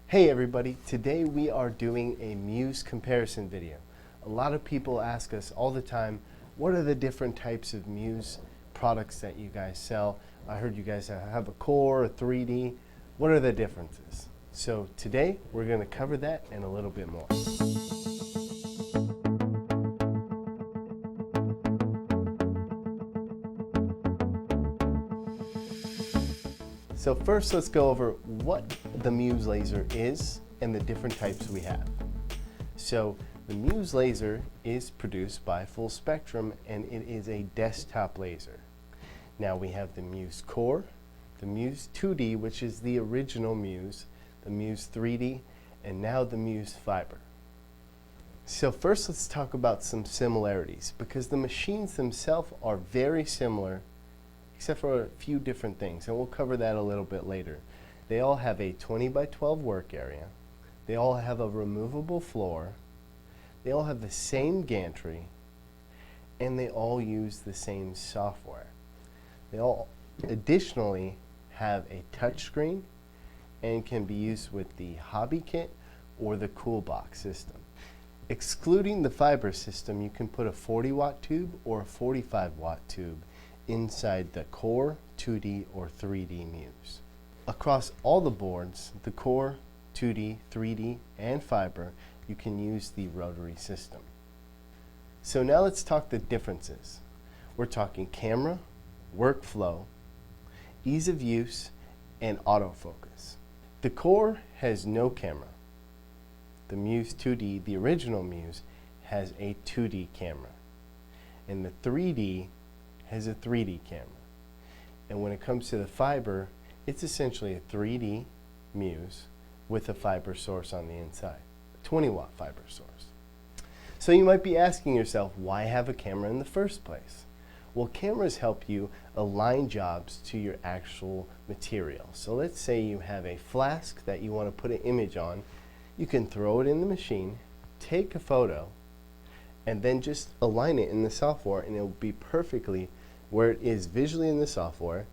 Hey everybody, today we are doing a Muse comparison video. A lot of people ask us all the time, what are the different types of Muse products that you guys sell? I heard you guys have a core, a 3D. What are the differences? So today we're going to cover that and a little bit more. So first let's go over what the Muse laser is and the different types we have. So the Muse laser is produced by Full Spectrum and it is a desktop laser. Now we have the Muse Core, the Muse 2D, which is the original Muse, the Muse 3D, and now the Muse Fiber. So first let's talk about some similarities, because the machines themselves are very similar except for a few different things, and we'll cover that a little bit later. They all have a 20 by 12 work area. They all have a removable floor. They all have the same gantry, and they all use the same software. They all additionally have a touchscreen and can be used with the Hobby Kit or the Cool Box system. Excluding the fiber system, you can put a 40-watt tube or a 45-watt tube inside the Core, 2D, or 3D Muse. Across all the boards, the Core, 2D, 3D, and Fiber, you can use the rotary system. So now let's talk the differences. We're talking camera, workflow, ease of use, and autofocus. The Core has no camera. The Muse 2D, the original Muse, has a 2D camera. And the 3D has a 3D camera. And when it comes to the Fiber, it's essentially a 3D Muse with a fiber source on the inside, a 20-watt fiber source. So you might be asking yourself, why have a camera in the first place? Well, cameras help you align jobs to your actual material. So let's say you have a flask that you want to put an image on. You can throw it in the machine, take a photo, and then just align it in the software, and it will be perfectly where it is visually in the software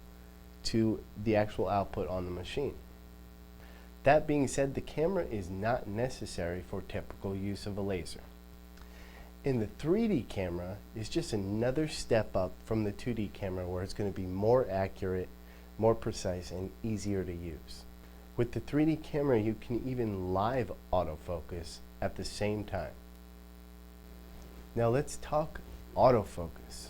to the actual output on the machine. That being said, the camera is not necessary for typical use of a laser. And the 3D camera is just another step up from the 2D camera, where it's going to be more accurate, more precise, and easier to use. With the 3D camera, you can even live autofocus at the same time. Now let's talk autofocus.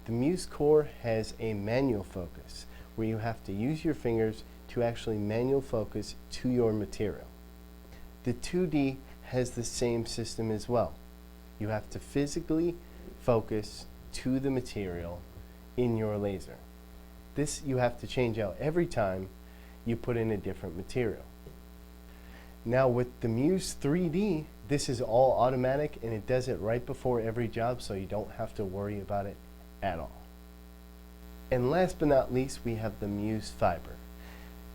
The Muse Core has a manual focus, where you have to use your fingers to actually manual focus to your material. The 2D has the same system as well. You have to physically focus to the material in your laser. This you have to change out every time you put in a different material. Now with the Muse 3D, this is all automatic and it does it right before every job, so you don't have to worry about it at all. And last but not least, we have the Muse Fiber.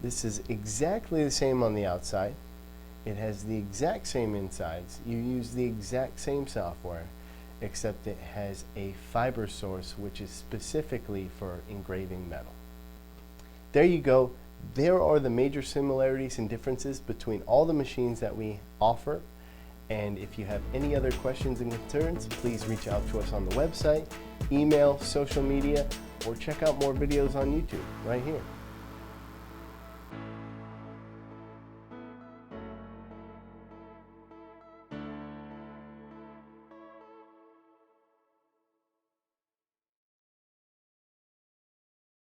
This is exactly the same on the outside. It has the exact same insides. You use the exact same software, except it has a fiber source which is specifically for engraving metal. There you go. There are the major similarities and differences between all the machines that we offer. And if you have any other questions and concerns, please reach out to us on the website, email, social media, or check out more videos on YouTube right here.